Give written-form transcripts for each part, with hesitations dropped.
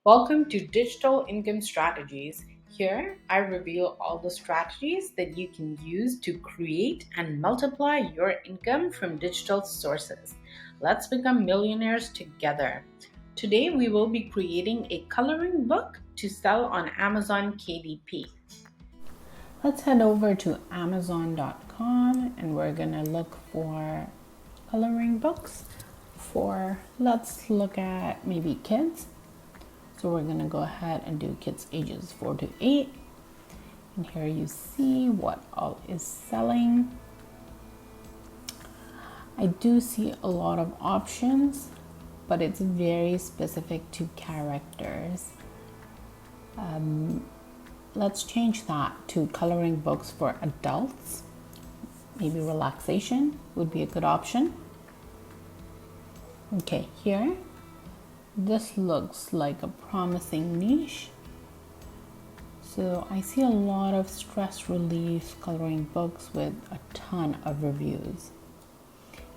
Welcome to Digital Income Strategies. Here, I reveal all the strategies that you can use to create and multiply your income from digital sources. Let's become millionaires together. Today, we will be creating a coloring book to sell on Amazon KDP. Let's head over to Amazon.com and we're going to look for coloring books let's look at maybe kids. So we're gonna go ahead and do kids ages 4 to 8. And here you see what all is selling. I do see a lot of options, but it's very specific to characters. Let's change that to coloring books for adults. Maybe relaxation would be a good option. Okay, here, this looks like a promising niche. So I see a lot of stress relief coloring books with a ton of reviews.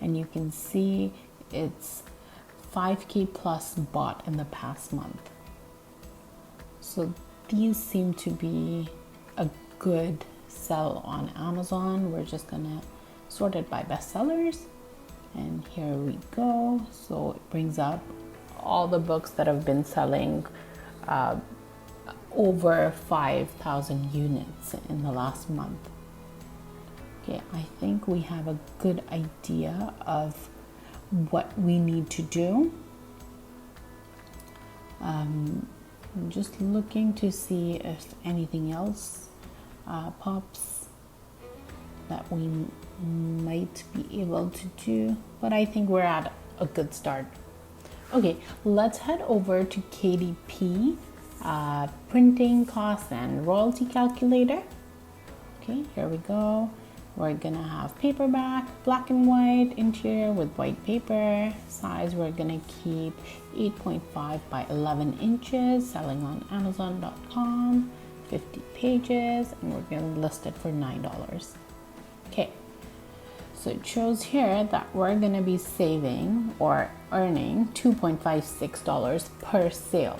And you can see it's 5K plus bought in the past month. So these seem to be a good sell on Amazon. We're just gonna sort it by bestsellers. And here we go. So it brings up all the books that have been selling over 5,000 units in the last month. Okay, I think we have a good idea of what we need to do. I'm just looking to see if anything else pops that we might be able to do, but I think we're at a good start. Okay, let's head over to KDP, printing costs and royalty calculator. Okay, here we go. We're gonna have paperback, black and white, interior with white paper. Size, we're gonna keep 8.5 by 11 inches, selling on Amazon.com, 50 pages, and we're gonna list it for $9. Okay, so it shows here that we're gonna be saving or earning $2.56 per sale.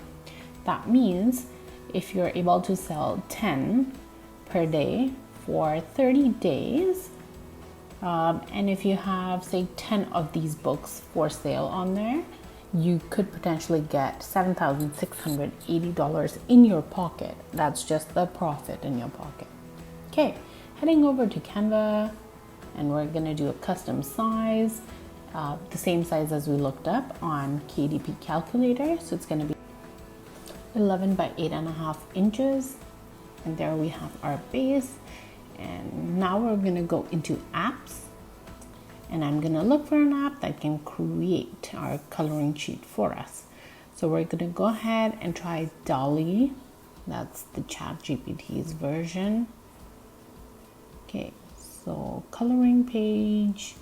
That means if you're able to sell 10 per day for 30 days, and if you have say 10 of these books for sale on there, you could potentially get $7,680 in your pocket. That's just the profit in your pocket. Okay, heading over to Canva, and we're gonna do a custom size, the same size as we looked up on KDP calculator. So it's gonna be 11 by 8.5 inches. And there we have our base. And now we're gonna go into apps. And I'm gonna look for an app that can create our coloring sheet for us. So we're gonna go ahead and try Dolly. That's the ChatGPT's version. Okay, so coloring page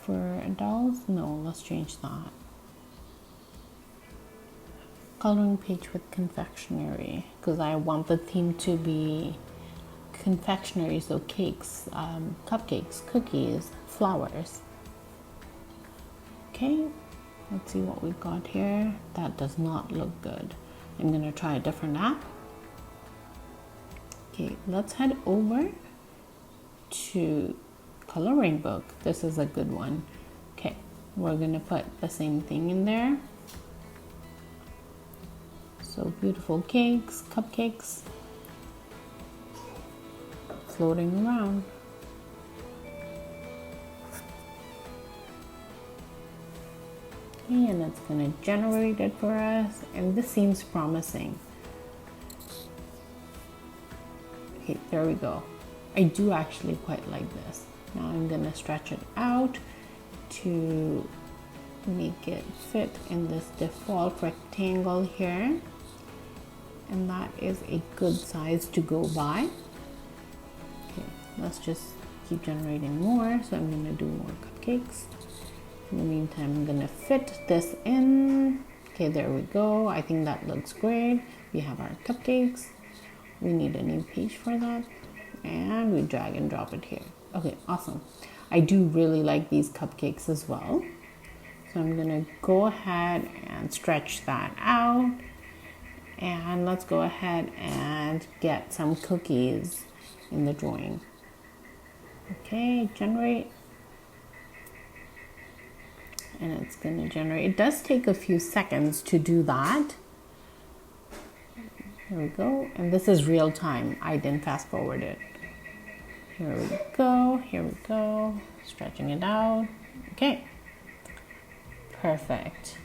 for adults. No, let's change that. Coloring page with confectionery, because I want the theme to be confectionery, so cakes, cupcakes, cookies, flowers. Okay, let's see what we've got here. That does not look good. I'm gonna try a different app. Okay, let's head over to coloring book. This is a good one. Okay, we're gonna put the same thing in there. So beautiful cakes, cupcakes floating around. Okay, and it's gonna generate it for us, and this seems promising. Okay, there we go. I do actually quite like this. Now I'm gonna stretch it out to make it fit in this default rectangle here. And that is a good size to go by. Okay, let's just keep generating more. So I'm gonna do more cupcakes. In the meantime, I'm gonna fit this in. Okay, there we go. I think that looks great. We have our cupcakes. We need a new page for that. And we drag and drop it here. Okay, awesome. I do really like these cupcakes as well. So I'm gonna go ahead and stretch that out. And let's go ahead and get some cookies in the drawing. Okay, generate. And it's going to generate. It does take a few seconds to do that. Here we go. And this is real time. I didn't fast forward it. Here we go. Here we go. Stretching it out. Okay. Perfect.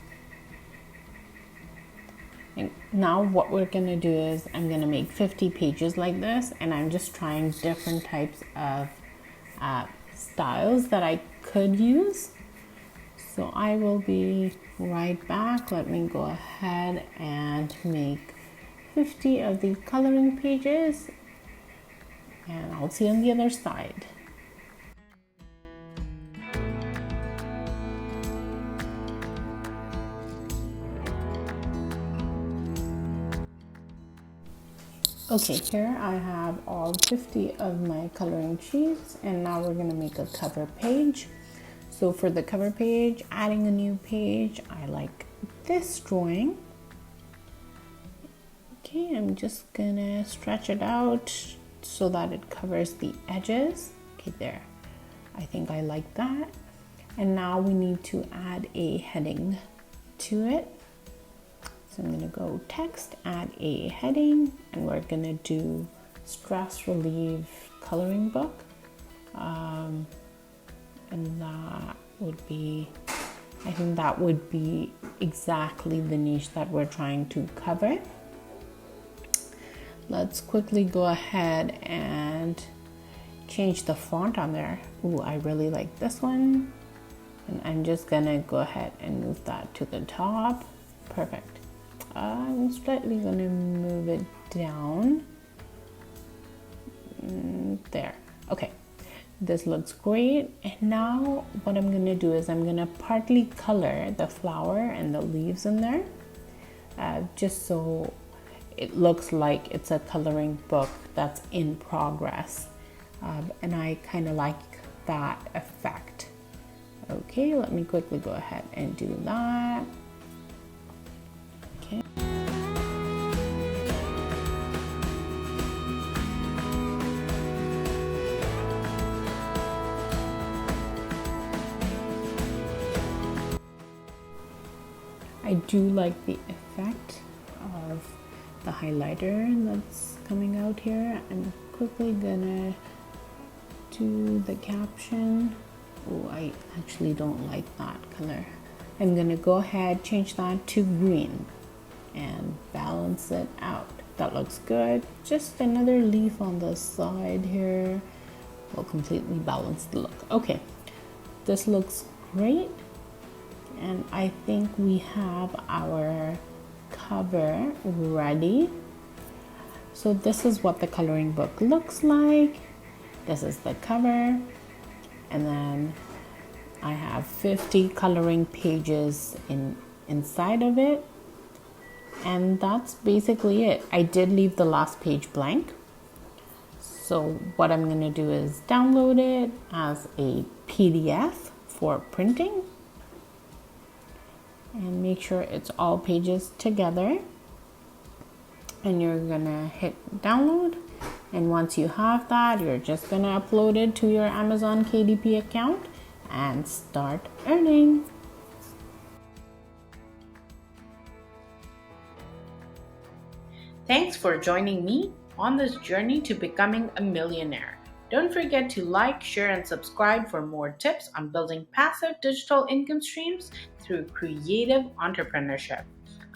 And now what we're going to do is I'm going to make 50 pages like this, and I'm just trying different types of styles that I could use. So I will be right back. Let me go ahead and make 50 of these coloring pages, and I'll see you on the other side. Okay, here I have all 50 of my coloring sheets, and now we're going to make a cover page. So for the cover page, adding a new page, I like this drawing. Okay, I'm just gonna stretch it out so that it covers the edges. Okay, there. I think I like that. And now we need to add a heading to it. So I'm gonna go text, add a heading, and we're gonna do stress relief coloring book. And that would be, I think that would be exactly the niche that we're trying to cover. Let's quickly go ahead and change the font on there. Ooh, I really like this one. And I'm just gonna go ahead and move that to the top. Perfect. I'm slightly gonna move it down. There. Okay. This looks great. And now what I'm gonna do is I'm gonna partly color the flower and the leaves in there, just so it looks like it's a coloring book that's in progress. And I kind of like that effect. Okay, let me quickly go ahead and do that. Okay. I do like the effect of the highlighter that's coming out here. I'm quickly gonna do the caption. Oh, I actually don't like that color. I'm gonna go ahead, change that to green and balance it out. That looks good. Just another leaf on the side here will completely balance the look. Okay, this looks great. And I think we have our cover ready. So this is what the coloring book looks like. This is the cover. And then I have 50 coloring pages inside of it. And that's basically it. I did leave the last page blank. So what I'm gonna do is download it as a PDF for printing. And make sure it's all pages together, and you're gonna hit download. And once you have that, you're just gonna upload it to your Amazon KDP account and start earning. Thanks for joining me on this journey to becoming a millionaire. Don't forget to like, share, and subscribe for more tips on building passive digital income streams through creative entrepreneurship.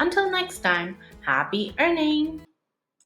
Until next time, happy earning!